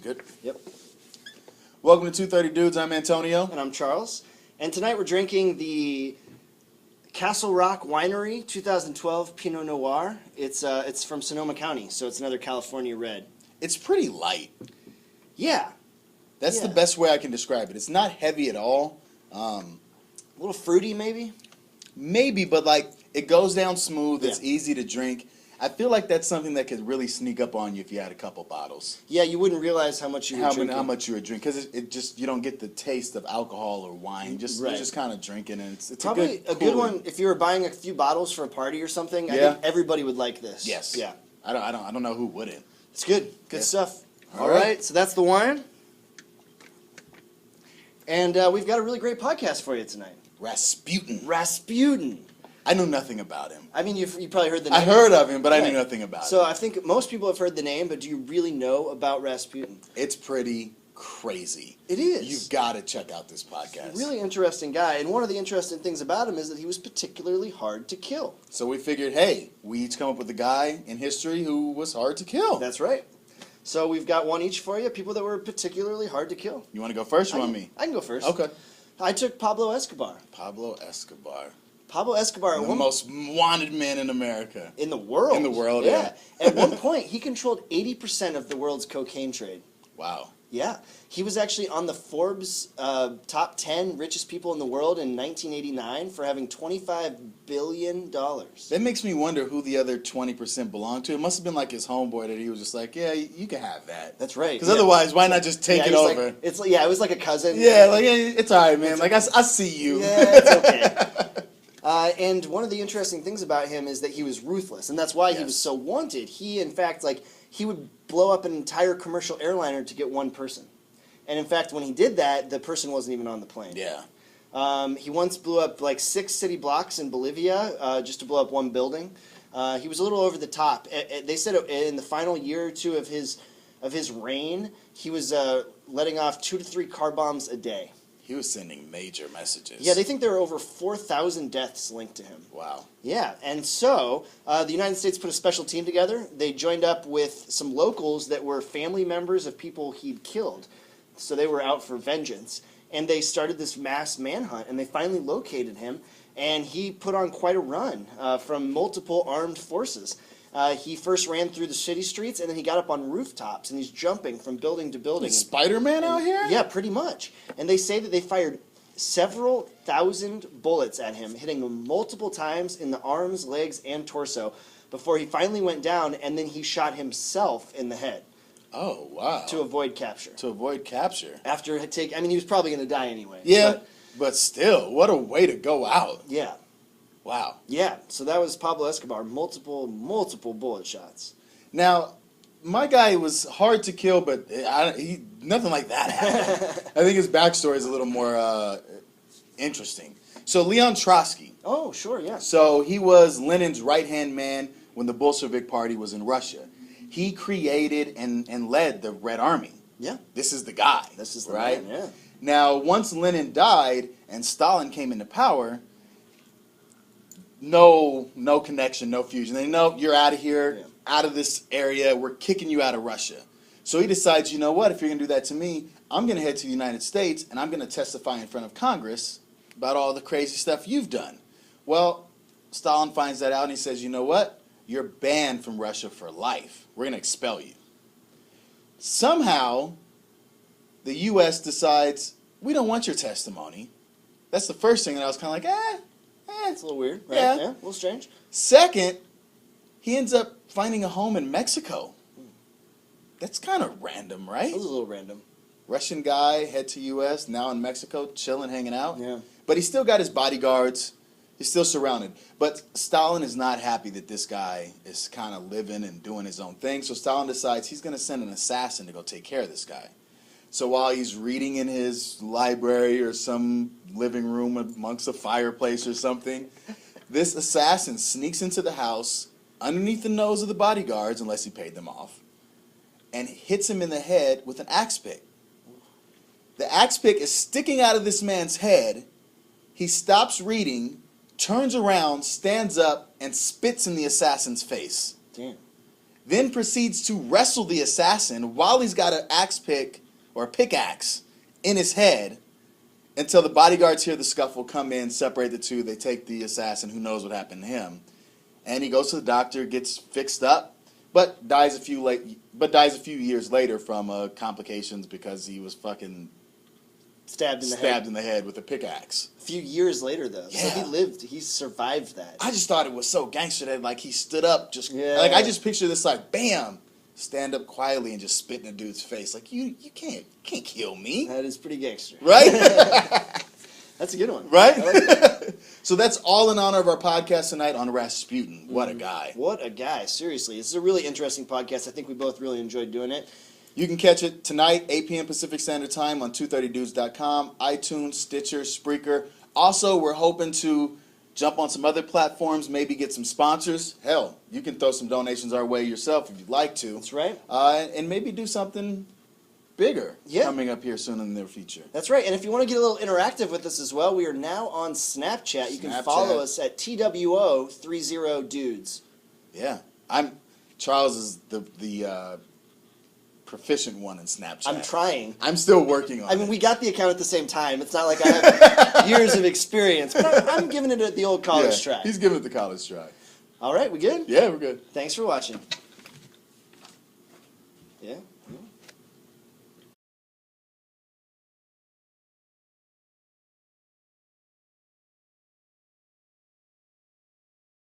Good. Yep. Welcome to 230 Dudes. I'm Antonio. And I'm Charles. And tonight we're drinking the castlerockwinery 2012 Pinot Noir. It's from Sonoma County, so it's another California red. It's pretty light. Yeah. That's the best way I can describe it. It's not heavy at all. A little fruity, maybe? Maybe, but like it goes down smooth. It's Yeah. easy to drink. I feel like that's something that could really sneak up on you if you had a couple bottles. Yeah, you wouldn't realize how much you were drinking. How much you would drink, because it just, you don't get the taste of alcohol or wine. You're just kind of drinking, and it's probably a good one if you were buying a few bottles for a party or something. I think everybody would like this. Yes. Yeah. I don't know who wouldn't. It's good. Good stuff. All right. So that's the wine. And we've got a really great podcast for you tonight. Rasputin. I knew nothing about him. I mean, you probably heard the name. I heard of him, but I knew nothing about him. So I think most people have heard the name, but do you really know about Rasputin? It's pretty crazy. It is. You've got to check out this podcast. Really interesting guy, and one of the interesting things about him is that he was particularly hard to kill. So we figured, hey, we each come up with a guy in history who was hard to kill. That's right. So we've got one each for you, people that were particularly hard to kill. You want to go first or you want me? I can go first. Okay. I took Pablo Escobar. Pablo Escobar. Pablo Escobar, the most wanted man in America. In the world. In the world, yeah. At one point, he controlled 80% of the world's cocaine trade. Wow. Yeah. He was actually on the Forbes top 10 richest people in the world in 1989 for having $25 billion. That makes me wonder who the other 20% belonged to. It must have been like his homeboy that he was just like, yeah, you can have that. That's right. Because otherwise, why not just take it over? Like, it was like a cousin. Yeah, like, it's all right, man. Like, I see you. Yeah, it's okay. And one of the interesting things about him is that he was ruthless, and that's why he was so wanted. He, in fact, he would blow up an entire commercial airliner to get one person. And in fact, when he did that, the person wasn't even on the plane. Yeah. He once blew up 6 city blocks in Bolivia just to blow up one building. He was a little over the top. They said in the final year or two of his reign, he was letting off 2 to 3 car bombs a day. He was sending major messages. Yeah, they think there are over 4,000 deaths linked to him. Wow. Yeah, and so the United States put a special team together. They joined up with some locals that were family members of people he'd killed. So they were out for vengeance. And they started this mass manhunt, and they finally located him. And he put on quite a run from multiple armed forces. He first ran through the city streets, and then he got up on rooftops, and he's jumping from building to building. Spider-Man out here? Yeah, pretty much. And they say that they fired several thousand bullets at him, hitting him multiple times in the arms, legs, and torso before he finally went down, and then he shot himself in the head. Oh, wow. To avoid capture. To avoid capture. He was probably going to die anyway. Yeah, but still, what a way to go out. Yeah. Wow. Yeah, so that was Pablo Escobar, multiple bullet shots. Now, my guy was hard to kill, but nothing like that happened. I think his backstory is a little more interesting. So Leon Trotsky. Oh, sure, yeah. So he was Lenin's right-hand man when the Bolshevik Party was in Russia. He created and led the Red Army. Yeah. This is the guy. This is the right? man, yeah. Now, once Lenin died and Stalin came into power, no connection, no fusion. They know you're out of here, out of this area. We're kicking you out of Russia. So he decides, you know what? If you're going to do that to me, I'm going to head to the United States and I'm going to testify in front of Congress about all the crazy stuff you've done. Well, Stalin finds that out and he says, you know what? You're banned from Russia for life. We're going to expel you. Somehow, the U.S. decides, we don't want your testimony. That's the first thing that I was kind of like, It's a little weird, right? Yeah. A little strange. Second, he ends up finding a home in Mexico. That's kind of random, right? It was a little random. Russian guy, head to U.S., now in Mexico, chilling, hanging out. Yeah. But he's still got his bodyguards. He's still surrounded. But Stalin is not happy that this guy is kind of living and doing his own thing. So Stalin decides he's going to send an assassin to go take care of this guy. So while he's reading in his library or some living room amongst a fireplace or something, this assassin sneaks into the house underneath the nose of the bodyguards, unless he paid them off, and hits him in the head with an axe pick. The axe pick is sticking out of this man's head. He stops reading, turns around, stands up, and spits in the assassin's face. Damn. then proceeds to wrestle the assassin while he's got an axe pick or a pickaxe in his head until the bodyguards hear the scuffle, come in, separate the two. They take the assassin, who knows what happened to him, and he goes to the doctor, gets fixed up, but dies a few years later from complications because he was fucking Stabbed in the head with a pickaxe. A few years later, though. Yeah. So he survived that. I just thought it was so gangster that like he stood up, Yeah. like I just picture this like bam, stand up quietly and just spit in a dude's face. Like you can't kill me, That is pretty gangster. right? That's a good one. Right? I like that. So that's all in honor of our podcast tonight on Rasputin. What a guy. What a guy. Seriously. This is a really interesting podcast. I think we both really enjoyed doing it. You can catch it tonight, 8 p.m. Pacific Standard Time on 230dudes.com, iTunes, Stitcher, Spreaker. Also, we're hoping to jump on some other platforms, maybe get some sponsors. Hell, you can throw some donations our way yourself if you'd like to. That's right. And maybe do something bigger coming up here soon in the near future. That's right. And if you want to get a little interactive with us as well, we are now on Snapchat. You can follow us at TWO30dudes. Yeah. Charles is the proficient one in Snapchat. I'm trying. I'm still working on it. I mean, we got the account at the same time. It's not like I have years of experience, but I'm giving it the old college try. He's giving it the college try. All right, we good? Yeah, we're good. Thanks for watching. Yeah.